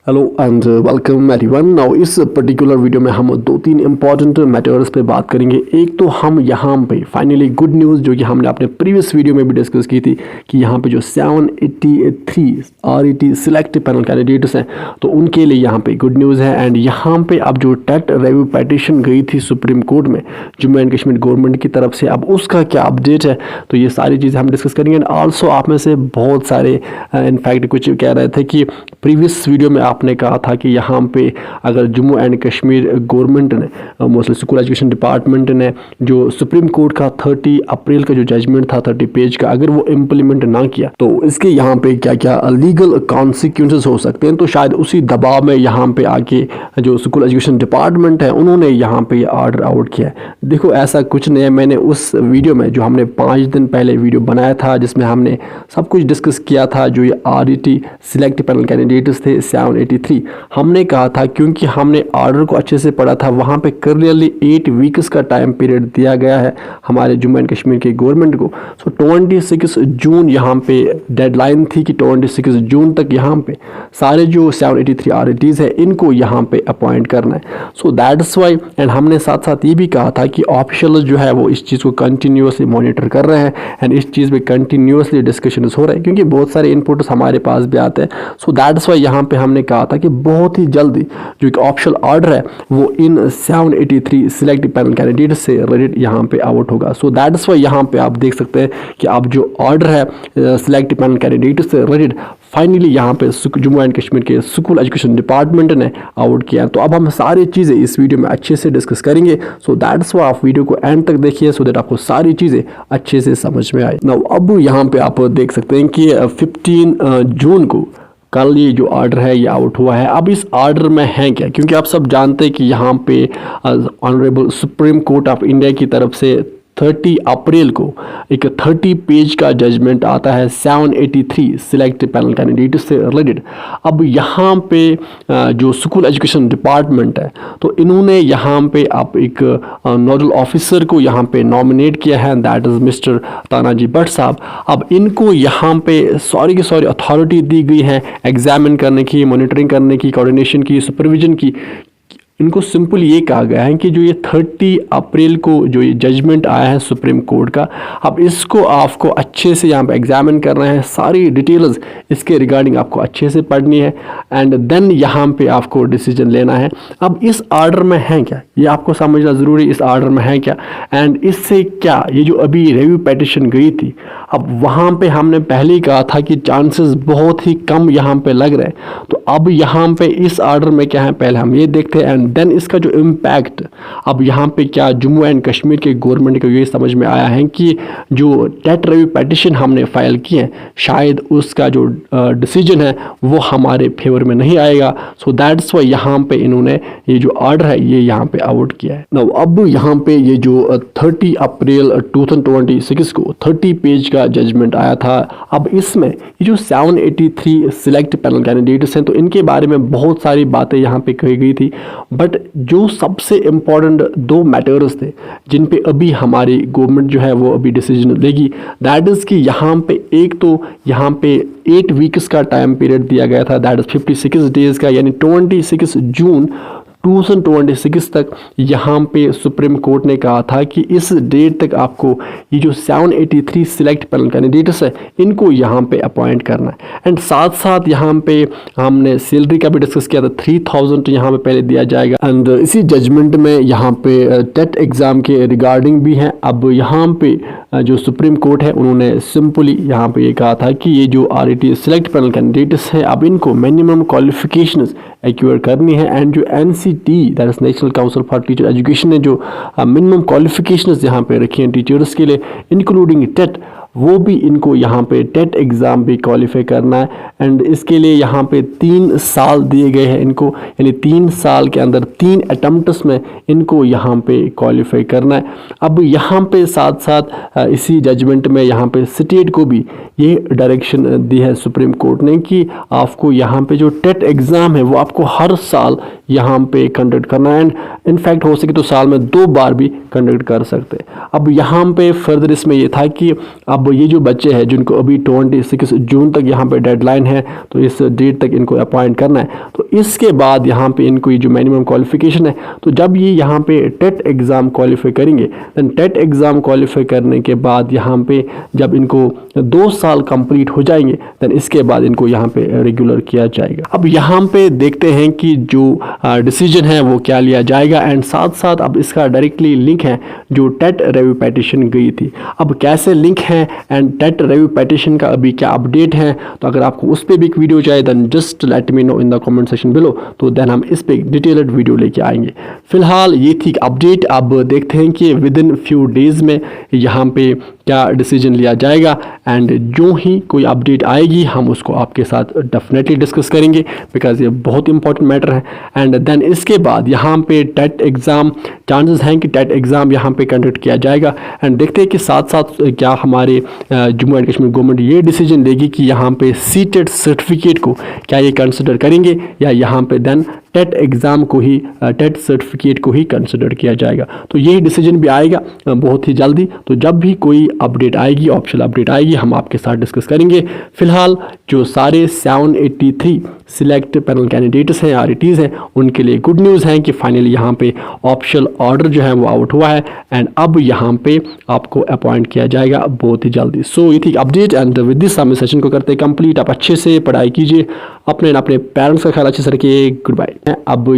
Hello and welcome everyone. Now इस particular video में हम दो तीन इंपॉर्टेंट मैटर्स पे बात करेंगे। एक तो हम यहाँ पे फाइनली गुड न्यूज़ जो कि हमने अपने प्रीवियस वीडियो में भी डिस्कस की थी कि यहाँ पे जो 783 RET सिलेक्ट पैनल कैंडिडेट्स हैं तो उनके लिए यहाँ पे गुड न्यूज़ है। एंड यहाँ पे अब जो टेट रिव्यू पिटीशन गई थी सुप्रीम कोर्ट में जम्मू एंड कश्मीर गवर्नमेंट की तरफ से, अब उसका क्या अपडेट है तो ये सारी चीज़ें हम डिस्कस करेंगे। एंड आल्सो आप में से बहुत सारे इनफैक्ट कुछ कह रहे थे कि प्रीवियस वीडियो में आपने कहा था कि यहाँ पे अगर जम्मू एंड कश्मीर गवर्नमेंट ने मोस्टली स्कूल एजुकेशन डिपार्टमेंट ने जो सुप्रीम कोर्ट का 30 अप्रैल का जो जजमेंट था 30 पेज का, अगर वो इम्प्लीमेंट ना किया तो इसके यहाँ पे क्या क्या लीगल कॉन्सिक्वेंसेस हो सकते हैं। तो शायद उसी दबाव में यहाँ पे आके जो स्कूल एजुकेशन डिपार्टमेंट है उन्होंने यहाँ पे ऑर्डर आउट किया है। देखो ऐसा कुछ नहीं है, मैंने उस वीडियो में जो हमने 5 दिन पहले वीडियो बनाया था जिसमें हमने सब कुछ डिस्कस किया था, जो ये RET सिलेक्ट पैनल कैंडिडेट्स थे 783, हमने कहा था क्योंकि हमने ऑर्डर को अच्छे से पढ़ा था, वहाँ पे क्लियरली 8 वीक्स का टाइम पीरियड दिया गया है हमारे जम्मू एंड कश्मीर के गवर्नमेंट को। सो 26 जून यहाँ पे डेडलाइन थी कि 26 जून तक यहाँ पे सारे जो 783 RETs है इनको यहाँ पे अपॉइंट करना है। सो दैट्स वाई एंड हमने साथ साथ ये भी कहा था कि ऑफिशियल जो है वो इस चीज़ को कंटिन्यूसली मॉनिटर कर रहे हैं एंड इस चीज़ पे कंटिन्यूसली डिस्कशंस हो रहे हैं क्योंकि बहुत सारे इनपुट्स हमारे पास भी आते हैं। सो दैट्स वाई यहाँ पे हमने कहा था कि बहुत ही जल्दी जो एक ऑफिशियल ऑर्डर है वो इन 783 सिलेक्ट पैनल कैंडिडेट से रिलेटेड यहाँ पे आउट होगा। सो दैट्स वाई यहाँ पे आप देख सकते हैं कि अब जो ऑर्डर है सिलेक्ट पैनल कैंडिडेट से रिलेटेड फाइनली यहाँ पे जम्मू एंड कश्मीर के स्कूल एजुकेशन डिपार्टमेंट ने आउट किया। तो अब हम सारी चीज़ें इस वीडियो में अच्छे से डिस्कस करेंगे। सो दैट्स वाई आप वीडियो को एंड तक देखिए सो दैट आपको सारी चीज़ें अच्छे से समझ में आए। नाउ अब यहाँ पे आप देख सकते हैं कि 15 जून को कल ये जो ऑर्डर है ये आउट हुआ है। अब इस ऑर्डर में है क्या, क्योंकि आप सब जानते हैं कि यहाँ पे honourable supreme court of India की तरफ से 30 अप्रैल को एक 30 पेज का जजमेंट आता है 783 सिलेक्ट पैनल कैंडिडेट से रिलेटेड। अब यहाँ पे जो स्कूल एजुकेशन डिपार्टमेंट है तो इन्होंने यहाँ पे अब एक नोडल ऑफिसर को यहाँ पे नॉमिनेट किया है, that is mister Tanaji Bhatt साहब। अब इनको यहाँ पे सॉरी अथॉरिटी दी गई है एग्जामिन करने की, मॉनिटरिंग करने की, कोऑर्डिनेशन की, सुपरविजन की। इनको सिंपल ये कहा गया है कि जो ये 30 अप्रैल को जो ये जजमेंट आया है सुप्रीम कोर्ट का, अब इसको आपको अच्छे से यहाँ पे एग्जामिन करना है, सारी डिटेल्स इसके रिगार्डिंग आपको अच्छे से पढ़नी है एंड देन यहाँ पे आपको डिसीजन लेना है। अब इस ऑर्डर में है क्या ये आपको समझना ज़रूरी, इस ऑर्डर में है क्या एंड इससे क्या ये जो अभी रिव्यू पिटीशन गई थी, अब वहाँ पे हमने पहले ही कहा था कि चांसेस बहुत ही कम यहाँ पे लग रहे हैं। तो अब यहाँ पे इस ऑर्डर में क्या है पहले हम ये देखते हैं एंड देन इसका जो इम्पैक्ट अब यहाँ पे क्या जम्मू एंड कश्मीर के गवर्नमेंट को ये समझ में आया है कि जो टेट रिव्यू पिटीशन हमने फाइल किए हैं शायद उसका जो डिसीजन है वो हमारे फेवर में नहीं आएगा। सो दैट्स वाई यहाँ पे इन्होंने ये जो ऑर्डर है ये यहाँ पे आउट किया है। नाउ अब यहाँ पे ये जो 30 अप्रैल 2026 को 30 पेज का जजमेंट आया था, अब इसमें ये जो 783 सिलेक्ट पैनल कैंडिडेट्स हैं तो इनके बारे में बहुत सारी बातें यहाँ पे कही गई थी, बट जो सबसे इम्पॉर्टेंट 2 मैटर्स थे जिन पे अभी हमारी गवर्नमेंट जो है वो अभी डिसीजन लेगी, दैट इज़ कि यहाँ पे एक तो यहाँ पे 8 वीक्स का टाइम पीरियड दिया गया था, दैट इज़ 56 डेज़ का, यानी 26 जून 2026 तक यहाँ पे सुप्रीम कोर्ट ने कहा था कि इस डेट तक आपको ये जो 783 सिलेक्ट पैनल कैंडिडेट्स है इनको यहाँ पे अपॉइंट करना है। एंड साथ साथ यहाँ पे हमने सैलरी का भी डिस्कस किया था, 3000 यहाँ पे पहले दिया जाएगा। एंड इसी जजमेंट में यहाँ पे टेट एग्ज़ाम के रिगार्डिंग भी हैं। अब यहाँ पे जो सुप्रीम कोर्ट है उन्होंने सिंपली यहाँ पे ये कहा था कि ये जो RET सिलेक्ट पैनल कैंडिडेट्स हैं अब इनको मिनिमम क्वालिफिकेशंस एक्वायर करनी है एंड जो NCT that is national council for teacher education ने जो मिनिमम क्वालिफिकेशंस यहाँ पे रखी हैं टीचर्स के लिए इंक्लूडिंग टेट, वो भी इनको यहाँ पे टेट एग्ज़ाम भी क्वालिफाई करना है। एंड इसके लिए यहाँ पे 3 साल दिए गए हैं इनको, यानी 3 साल के अंदर 3 अटेम्प्ट्स में इनको यहाँ पे क्वालिफाई करना है। अब यहाँ पे साथ साथ इसी जजमेंट में यहाँ पे स्टेट को भी ये डायरेक्शन दी है सुप्रीम कोर्ट ने कि आपको यहाँ पे जो टेट एग्ज़ाम है वो आपको हर साल यहाँ पे कंडक्ट करना है एंड इनफैक्ट हो सके तो साल में 2 बार भी कंडक्ट कर सकते हैं। अब यहाँ पे फर्दर इसमें ये था कि अब अब ये जो बच्चे हैं जिनको अभी 26 जून तक यहाँ पे डेडलाइन है, तो इस डेट तक इनको अपॉइंट करना है, तो इसके बाद यहाँ पे इनको ये जो मिनिमम क्वालिफिकेशन है, तो जब ये यहाँ पे टेट एग्ज़ाम क्वालिफाई करेंगे, देन टेट एग्ज़ाम क्वालिफाई करने के बाद यहाँ पे जब इनको 2 साल कंप्लीट हो जाएंगे, देन इसके बाद इनको यहाँ पे रेगुलर किया जाएगा। अब यहाँ पे देखते हैं कि जो डिसीजन है वो क्या लिया जाएगा, एंड साथ साथ अब इसका डायरेक्टली लिंक है जो टेट रिव्यू पिटीशन गई थी। अब कैसे लिंक है एंड टेट रिव्यू पिटीशन का अभी क्या अपडेट है, तो अगर आपको उस पर भी एक वीडियो चाहिए then just let me know in the comment section below, तो देन हम इस पे एक डिटेल्ड वीडियो लेके आएंगे। फिलहाल ये थी अपडेट। अब देखते हैं कि विद इन फ्यू डेज में यहाँ पे क्या डिसीजन लिया जाएगा, एंड जो ही कोई अपडेट आएगी हम उसको आपके साथ डेफिनेटली डिस्कस करेंगे, बिकॉज ये बहुत इंपॉर्टेंट मैटर है। एंड देन इसके बाद यहाँ पे टेट एग्ज़ाम चांसेस हैं कि टेट एग्ज़ाम यहाँ पे कंडक्ट किया जाएगा, एंड देखते हैं कि साथ साथ क्या हमारे जम्मू एंड कश्मीर गवर्नमेंट ये डिसीजन लेगी कि यहाँ पे सीटेट सर्टिफिकेट को क्या ये कंसिडर करेंगे, या यहाँ पे देन टेट एग्ज़ाम को ही टेट सर्टिफिकेट को ही कंसिडर किया जाएगा। तो यही डिसीजन भी आएगा बहुत ही जल्दी। तो जब भी कोई अपडेट आएगी, ऑप्शनल अपडेट आएगी, हम आपके साथ डिस्कस करेंगे। फिलहाल जो सारे 783 सिलेक्ट पैनल कैंडिडेट्स हैं, RETs हैं, उनके लिए गुड न्यूज़ है कि फाइनली यहाँ पे ऑप्शनल ऑर्डर जो है वो आउट हुआ है, एंड अब यहाँ पे आपको अपॉइंट किया जाएगा बहुत ही जल्दी। सो ये थी अपडेट, एंड विद दिस हम इस सेशन को करते हैं कंप्लीट। आप अच्छे से पढ़ाई कीजिए, अपने पेरेंट्स का ख्याल अच्छे से रखिए। Goodbye. अब